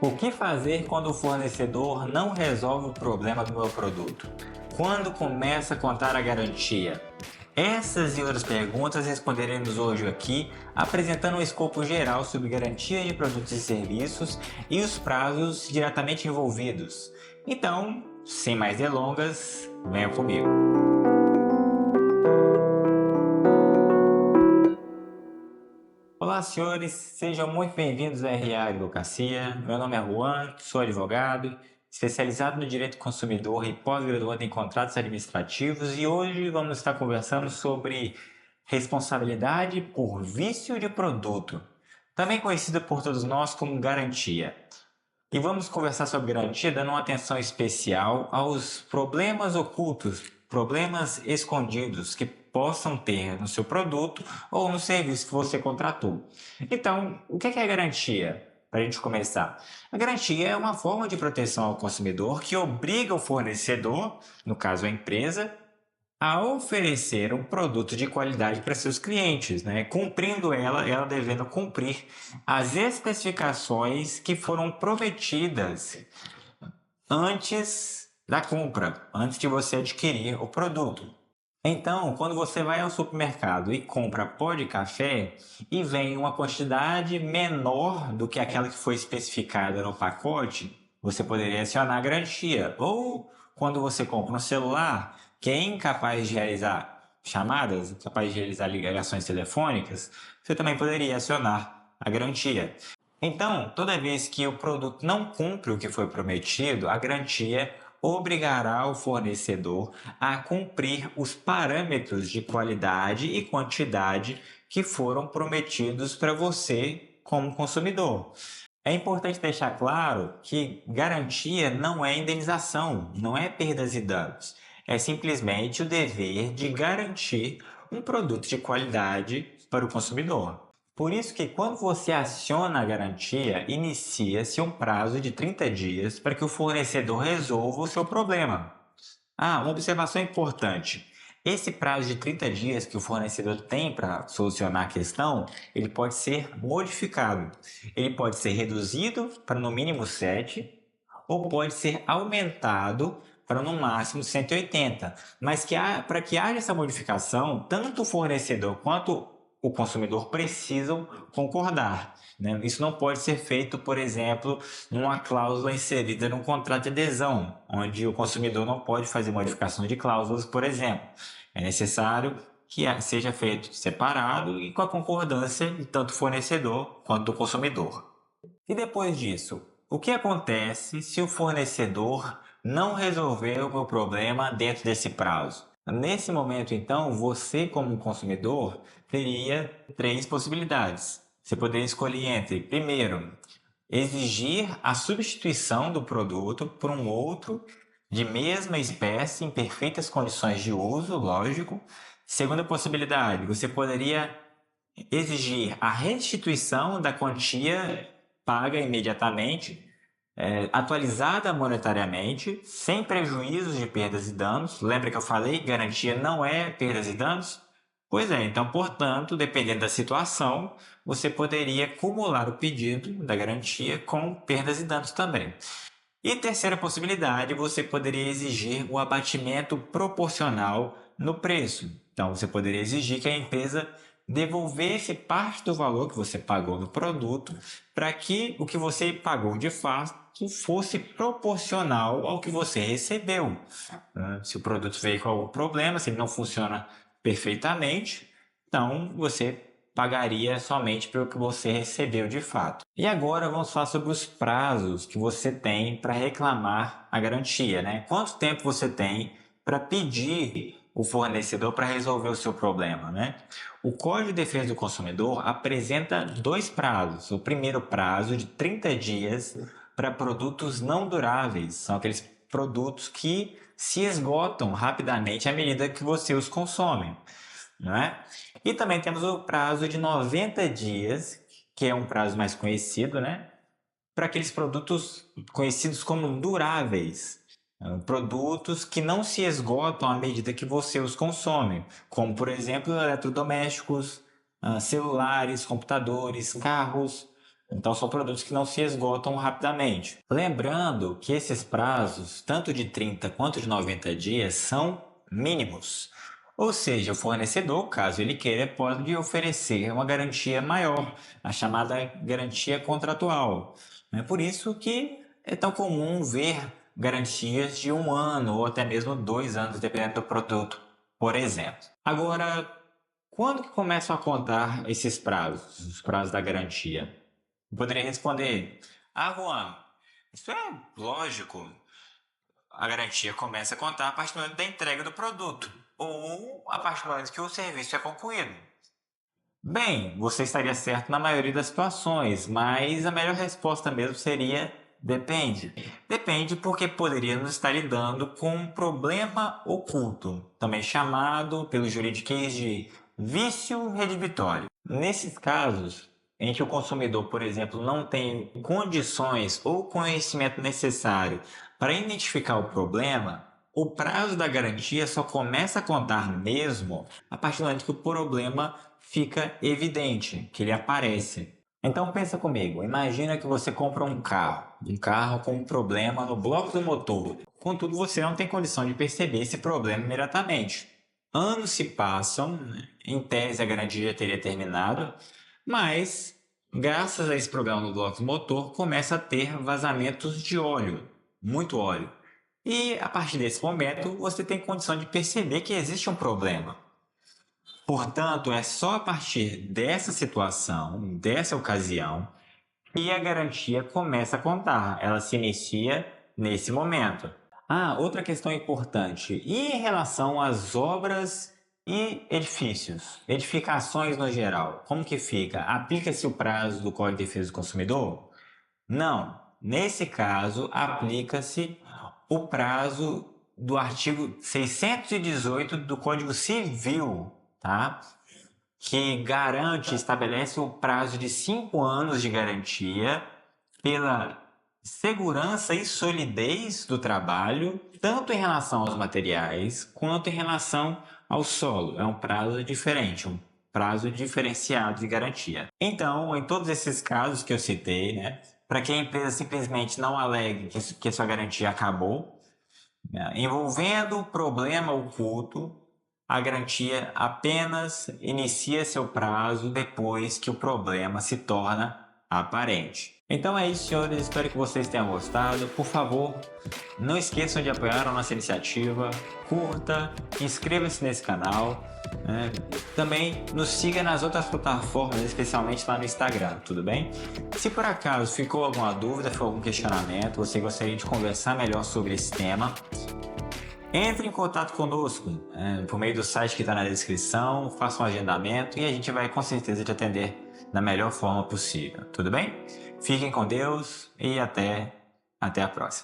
O que fazer quando o fornecedor não resolve o problema do meu produto? Quando começa a contar a garantia? Essas e outras perguntas responderemos hoje aqui, apresentando um escopo geral sobre garantia de produtos e serviços e os prazos diretamente envolvidos. Então, sem mais delongas, venha comigo. Olá, senhores, sejam muito bem-vindos à RA Advocacia. Meu nome é Juan, sou advogado, especializado no direito do consumidor e pós-graduado em contratos administrativos, e hoje vamos estar conversando sobre responsabilidade por vício de produto, também conhecida por todos nós como garantia. E vamos conversar sobre garantia dando uma atenção especial aos problemas ocultos, problemas escondidos que possam ter no seu produto ou no serviço que você contratou. Então, o que é garantia? Para a gente começar, a garantia é uma forma de proteção ao consumidor que obriga o fornecedor, no caso a empresa, a oferecer um produto de qualidade para seus clientes, né? Cumprindo ela devendo cumprir as especificações que foram prometidas antes da compra, antes de você adquirir o produto. Então, quando você vai ao supermercado e compra pó de café e vem uma quantidade menor do que aquela que foi especificada no pacote, você poderia acionar a garantia. Ou quando você compra um celular que é incapaz de realizar chamadas, incapaz de realizar ligações telefônicas, você também poderia acionar a garantia. Então, toda vez que o produto não cumpre o que foi prometido, a garantia obrigará o fornecedor a cumprir os parâmetros de qualidade e quantidade que foram prometidos para você como consumidor. É importante deixar claro que garantia não é indenização, não é perdas e danos. É simplesmente o dever de garantir um produto de qualidade para o consumidor. Por isso que quando você aciona a garantia, inicia-se um prazo de 30 dias para que o fornecedor resolva o seu problema. Uma observação importante. Esse prazo de 30 dias que o fornecedor tem para solucionar a questão, ele pode ser modificado. Ele pode ser reduzido para no mínimo 7 ou pode ser aumentado para no máximo 180. Mas para que haja essa modificação, tanto o fornecedor quanto o consumidor precisam concordar, né? Isso não pode ser feito, por exemplo, numa cláusula inserida num contrato de adesão, onde o consumidor não pode fazer modificação de cláusulas, por exemplo. É necessário que seja feito separado e com a concordância de tanto do fornecedor quanto do consumidor. E depois disso, o que acontece se o fornecedor não resolver o meu problema dentro desse prazo? Nesse momento, então, você como consumidor teria três possibilidades. Você poderia escolher entre, primeiro, exigir a substituição do produto por um outro de mesma espécie em perfeitas condições de uso, lógico. Segunda possibilidade, você poderia exigir a restituição da quantia paga imediatamente, atualizada monetariamente, sem prejuízos de perdas e danos. Lembra que eu falei que garantia não é perdas e danos? Pois é, então, portanto, dependendo da situação, você poderia acumular o pedido da garantia com perdas e danos também. E terceira possibilidade, você poderia exigir o abatimento proporcional no preço. Então, você poderia exigir que a empresa devolvesse parte do valor que você pagou no produto para que o que você pagou de fato fosse proporcional ao que você recebeu. Se o produto veio com algum problema, se ele não funciona perfeitamente, então você pagaria somente pelo que você recebeu de fato. E agora vamos falar sobre os prazos que você tem para reclamar a garantia, né? Quanto tempo você tem para pedir o fornecedor para resolver o seu problema, né? O Código de Defesa do Consumidor apresenta dois prazos. O primeiro prazo de 30 dias para produtos não duráveis, são aqueles produtos que se esgotam rapidamente à medida que você os consome, não é? E também temos o prazo de 90 dias, que é um prazo mais conhecido, né? Para aqueles produtos conhecidos como duráveis. Produtos que não se esgotam à medida que você os consome, como, por exemplo, eletrodomésticos, celulares, computadores, carros, Então são produtos que não se esgotam rapidamente. Lembrando que esses prazos, tanto de 30 quanto de 90 dias, são mínimos. Ou seja, o fornecedor, caso ele queira, pode oferecer uma garantia maior, a chamada garantia contratual. É por isso que é tão comum ver garantias de 1 ano ou até mesmo 2 anos, dependendo do produto, por exemplo. Agora, quando que começam a contar esses prazos, os prazos da garantia? Eu poderia responder: Juan, isso é lógico. A garantia começa a contar a partir do momento da entrega do produto ou a partir do momento que o serviço é concluído. Bem, você estaria certo na maioria das situações, mas a melhor resposta mesmo seria depende. Depende porque poderíamos estar lidando com um problema oculto, também chamado pelo juridiquês de vício redibitório. Nesses casos, em que o consumidor, por exemplo, não tem condições ou conhecimento necessário para identificar o problema, o prazo da garantia só começa a contar mesmo a partir do momento que o problema fica evidente, que ele aparece. Então pensa comigo, imagina que você compra um carro com um problema no bloco do motor. Contudo, você não tem condição de perceber esse problema imediatamente. Anos se passam, né? Em tese a garantia já teria terminado, mas graças a esse problema no bloco do motor começa a ter vazamentos de óleo, muito óleo. E a partir desse momento você tem condição de perceber que existe um problema. Portanto, é só a partir dessa situação, dessa ocasião, que a garantia começa a contar. Ela se inicia nesse momento. Outra questão importante. E em relação às obras e edifícios? Edificações no geral, como que fica? Aplica-se o prazo do Código de Defesa do Consumidor? Não. Nesse caso, aplica-se o prazo do artigo 618 do Código Civil, tá? Que garante, estabelece o prazo de 5 anos de garantia pela segurança e solidez do trabalho, tanto em relação aos materiais quanto em relação ao solo. É um prazo diferente, um prazo diferenciado de garantia. Então, em todos esses casos que eu citei, né, para que a empresa simplesmente não alegue que sua garantia acabou, né, envolvendo problema oculto, a garantia apenas inicia seu prazo depois que o problema se torna aparente. Então é isso, senhores. Espero que vocês tenham gostado. Por favor, não esqueçam de apoiar a nossa iniciativa. Curta, inscreva-se nesse canal. Né? Também nos siga nas outras plataformas, especialmente lá no Instagram, tudo bem? Se por acaso ficou alguma dúvida, ficou algum questionamento, você gostaria de conversar melhor sobre esse tema, entre em contato conosco por meio do site que está na descrição, faça um agendamento e a gente vai com certeza te atender da melhor forma possível, tudo bem? Fiquem com Deus e até a próxima.